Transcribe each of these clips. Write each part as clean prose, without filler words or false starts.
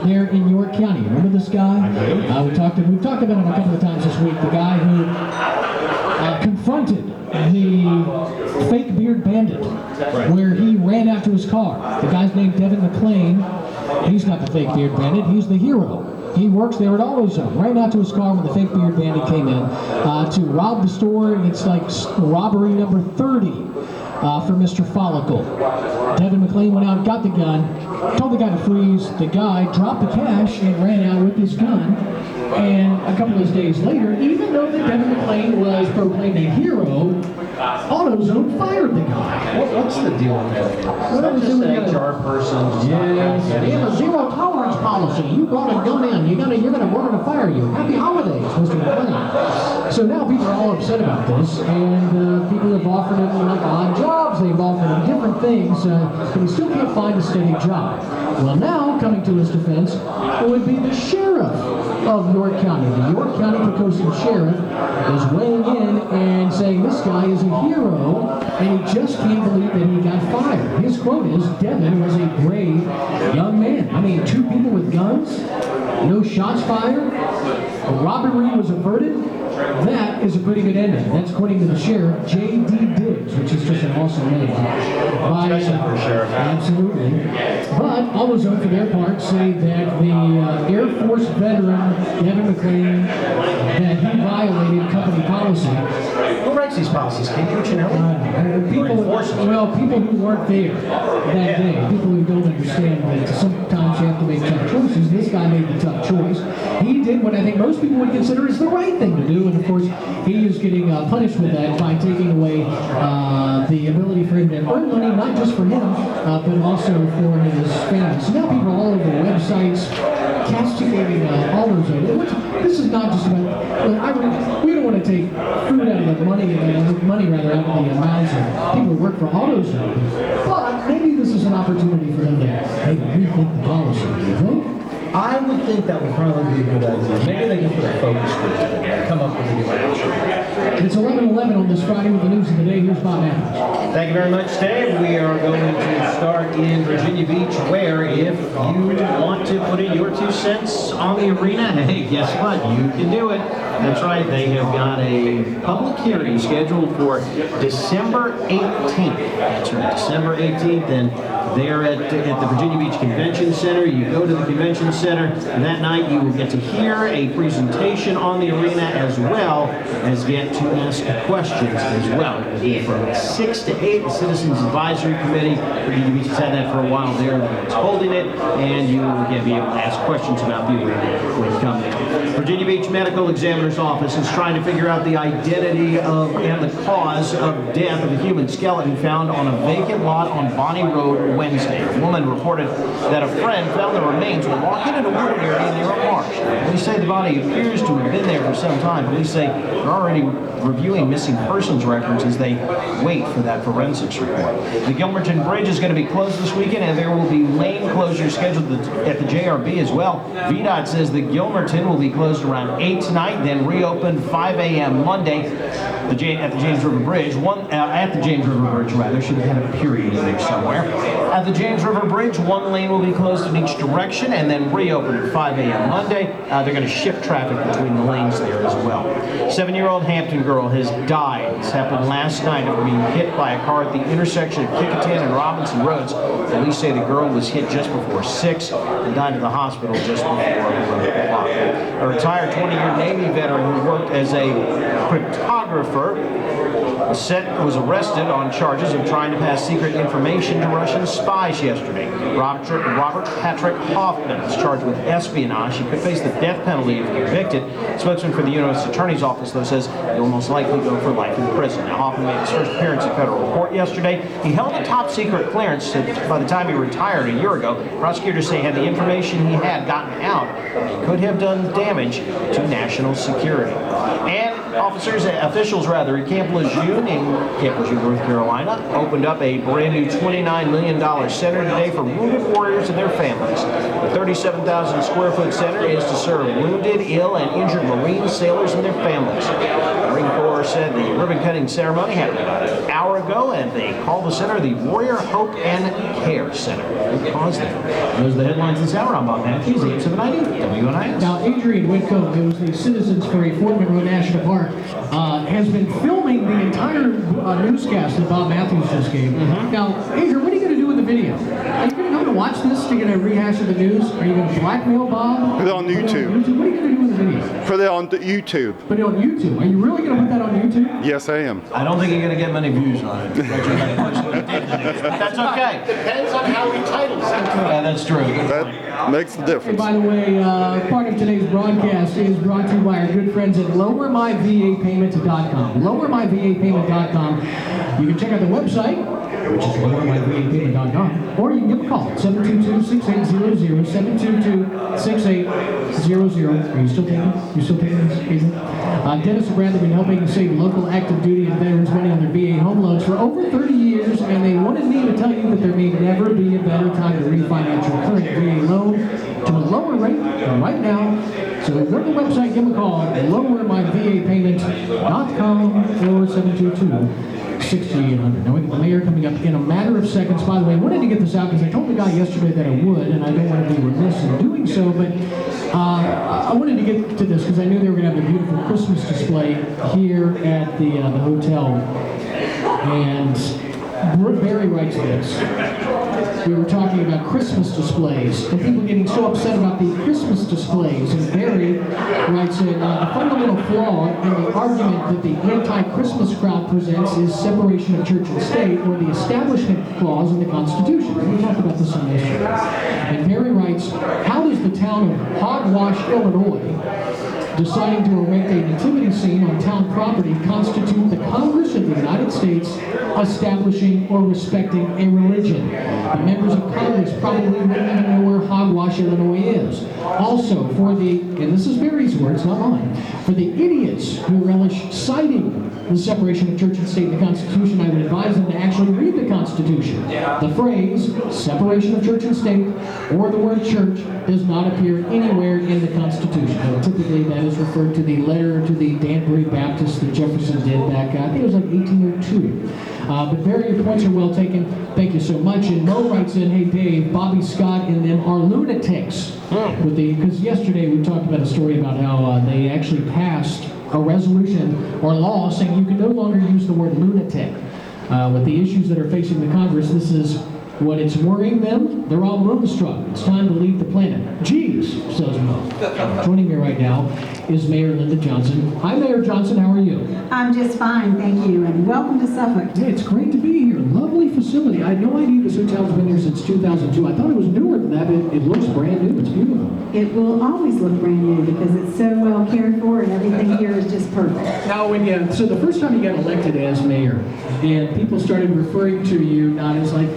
there in York County. Remember this guy? We've talked about him a couple of times this week. The guy who confronted the fake beard bandit, where he ran out to his car. The guy's named Devin McClain. He's not the fake beard bandit. He's the hero. He works there at AutoZone. Ran out to his car when the fake beard bandit came in to rob the store. It's like robbery number 30 for Mr. Follicle. Devin McClain went out, got the gun, told the guy to freeze. The guy dropped the cash and ran out with his gun. And a couple of days later, even though that Devin McClain was proclaimed a hero, AutoZone fired the guy. What's the deal with that? Is that just an HR person? Yes, they have a zero tolerance policy. You brought a gun in, we're gonna fire you. Happy holidays, Mr. McClain. So now people are all upset about this, and people have offered him like odd jobs. They've offered him different things, but he still can't find a steady job. Well, now coming to his defense would be the sheriff of York County. The York County Pocosin Sheriff is weighing in and saying this guy is a hero, and he just can't believe that he got fired. His quote is, Devin was a brave young man. I mean, 2 people with guns, no shots fired, a robbery was averted. That is a pretty good ending. That's according to the sheriff, J.D. Diggs, which is just an awesome name. Absolutely. But AutoZone, for their part, say that the Air Force veteran, Devin McClain, that he violated company policy. Who writes these policies? Can you know? People who weren't there that day. People who don't understand that sometimes you have to make tough choices. This guy made the tough choice. He did what I think most people would consider is the right thing to do, and of course, he is getting punished with that by taking away the ability for him to earn money, not just for him, but also for his family. So now people are all over websites castigating AutoZone. This is not just about. We don't want to take food out of the money rather out of the mouths of people who work for AutoZone. But maybe this is an opportunity for them to maybe rethink the policy. Do you think? I would think that would probably be a good idea. Maybe they can put a focus group together and come up with a new action. It's 11:11 on this Friday with the news of the day. Here's Bob Matthews. Thank you very much, Dave. We are going to start in Virginia Beach, where if you want to put in your 2 cents on the arena, hey, guess what? You can do it. That's right. They have got a public hearing scheduled for December 18th. That's right, December 18th, and they're at the Virginia Beach Convention Center. You go to the Convention Center, and that night you will get to hear a presentation on the arena as well as get to ask questions as well. From 6 to 8, the Citizens Advisory Committee, Virginia Beach has had that for a while there, it's holding it, and you will again be able to ask questions about the arena when you come in. Virginia Beach Medical Examiner's Office is trying to figure out the identity of and the cause of death of a human skeleton found on a vacant lot on Bonnie Road Wednesday. A woman reported that a friend found the remains while walking in a wooded area near a marsh. Police say the body appears to have been there for some time. Police say they're already reviewing missing persons records as they wait for that forensics report. The Gilmerton Bridge is going to be closed this weekend, and there will be lane closures scheduled at the JRB as well. VDOT says the Gilmerton will be closed around 8 tonight, then reopened 5 a.m. Monday at the James River Bridge. At the James River Bridge, rather. Should have had a period in there somewhere. At the James River Bridge, 1 lane will be closed in each direction and then reopened at 5 a.m. Monday. They're going to shift traffic between the lanes there as well. 7-year-old Hampton girl has died. This happened last night after being hit by a car at the intersection of Kickinton and Robinson Roads. Police say the girl was hit just before 6 and died at the hospital just before 11 o'clock. A retired 20-year Navy veteran who worked as a cryptographer was arrested on charges of trying to pass secret information to Russian spies yesterday. Robert Patrick Hoffman is charged with espionage. He could face the death penalty if convicted. Spokesman for the U.S. Attorney's Office, though, says he will most likely go for life in prison. Now, Hoffman made his first appearance in federal court yesterday. He held a top secret clearance by the time he retired a year ago. Prosecutors say had the information he had gotten out, it could have done damage to national security. And officials at Camp Lejeune in Camp Lejeune, North Carolina, opened up a brand new $29 million center today for wounded warriors and their families. The 37,000 square foot center is to serve wounded, ill, and injured Marines, sailors, and their families. Marine Corps course, said the ribbon cutting ceremony happened about an hour ago, and they call the center the Warrior Hope and Care Center. Good cause there. Those are the headlines this hour. I'm Bob Matthews, 8790 WNIS. Now, Adrian Whitcomb, who was the Citizens for a Fort Monroe National Park, has been filming the entire newscast that Bob Matthews just gave. Now, Adrian, what are you going to do with the video? Are you going to come to watch this to get a rehash of the news? Are you going to blackmail Bob? Put it on YouTube. What are you going to do with the video? Put it on YouTube. Put it on YouTube. Are you really going to put that on YouTube? Yes, I am. I don't think you're going to get many views on it. But that's okay. Depends on how he titles it. Yeah, that's true. That makes the And difference. by the way, part of today's broadcast is brought to you by our good friends at LowerMyVAPayment.com. LowerMyVAPayment.com. You can check out the website, which is LowerMyVAPayment.com, or you can give them a call, 722-6800, 722-6800. Are you still taking this? You still taking this, Adrian? Dennis and Brad have been helping save local active duty and veterans money on their VA home loans for over 30 years, and they wanted me to tell you that there may never be a better time to refinance your current VA loan to a lower rate than right now. So go to the website, give them a call, lowermyvapayment.com or 722-6800. Now we get the mayor coming up in a matter of seconds. By the way, I wanted to get this out because I told the guy yesterday that I would, and I don't want to be remiss in doing so, but I wanted to get to this because I knew they were going to have a beautiful Christmas display here at the hotel. And Barry writes this. We were talking about Christmas displays and people getting so upset about the Christmas displays. And Barry writes in, the fundamental flaw in the argument that the anti-Christmas crowd presents is separation of church and state, or the establishment clause in the Constitution. And we talked about this on yesterday. And Barry writes, how does the town of Hogwash, Illinois, deciding to erect a nativity scene on town property constitute the Congress of the United States establishing or respecting a religion? The members of Congress probably wouldn't even know where Hogwash, Illinois is. Also, for the, and this is Barry's words, not mine, for the idiots who relish citing the separation of church and state in the Constitution, I would advise them to actually read the Constitution. The phrase, separation of church and state, or the word church, does not appear anywhere in the Constitution. Now, typically, that is referred to the letter to the Danbury Baptists that Jefferson did back, I think it was like 1802. But Barry, your points are well taken. Thank you so much. And Mo writes in, hey Dave, Bobby Scott and them are lunatics. Because yesterday we talked about a story about how they actually passed a resolution or law saying you can no longer use the word lunatic. With the issues that are facing the Congress, this is what it's worrying them. They're all moonstruck. It's time to leave the planet. Jeez, says Mo. Joining me right now is Mayor Linda Johnson. Hi, Mayor Johnson. How are you? I'm just fine, thank you, and welcome to Suffolk. Yeah, it's great to be here. Lovely facility. I had no idea this hotel's been here since 2002. I thought it was newer than that, but it looks brand new. It's beautiful. It will always look brand new because it's so well cared for and everything here is just perfect. Now, so the first time you got elected as mayor, and people started referring to you not as like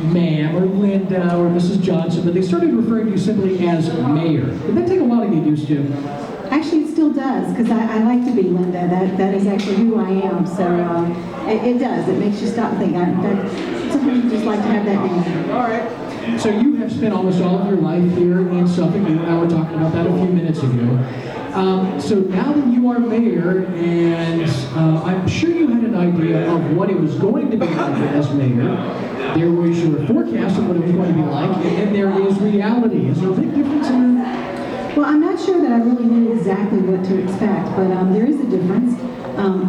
ma'am or Linda or Mrs. Johnson, but they started referring to you simply as mayor. Did that take a while to get used to? Actually, it still does because I like to be Linda. That is actually who I am. So it does. It makes you stop and think. Sometimes you just like to have that name. All right. So you have spent almost all of your life here in Suffolk. You and I were talking about that a few minutes ago. So now that you are mayor, and I'm sure you had an idea of what it was going to be like as mayor. There was your forecast of what it was going to be like, and then there is reality. Is there a big difference in that? Well, I'm not sure that I really knew exactly what to expect, but there is a difference.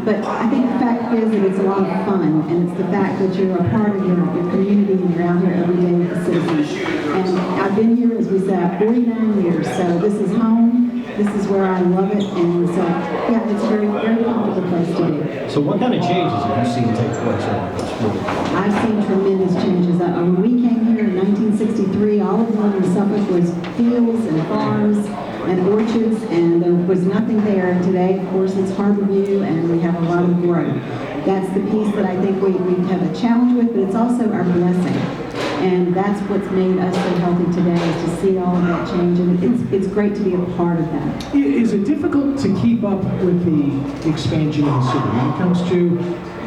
But I think the fact is that it's a lot of fun, and it's the fact that you're a part of your community and you're out here every day with the citizens. And I've been here, as we said, 49 years, so this is home. This is where I love it, and so, yeah, it's a very, very comfortable place to be. So what kind of changes have you seen take place over this really? I've seen tremendous changes. When we came here in 1963, all of northern Suffolk was fields and farms and orchards, and there was nothing there. And today, of course, it's Harborview, and we have a lot of growth. That's the piece that I think we have a challenge with, but it's also our blessing. And that's what's made us so healthy today, is to see all of that change, and it's great to be a part of that. Is it difficult to keep up with the expansion of the city when it comes to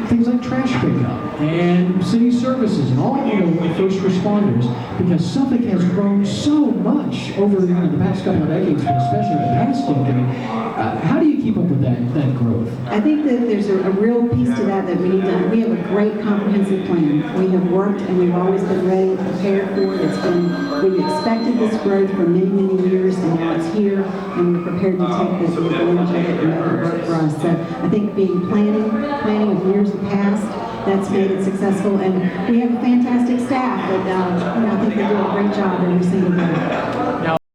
things like trash pickup and city services and all, first responders, because Suffolk has grown so much over the past couple of decades, but especially the past decade. How do you keep up with that growth? I think that there's a real piece to that we need to, we have a great comprehensive plan. We have worked and we've always been ready and prepared for it. We've expected this growth for many, many years, and now it's here, and we're prepared to take the advantage of it and make it work for us. So I think planning of years past, that's made it successful, and we have a fantastic staff that I think they do a great job every single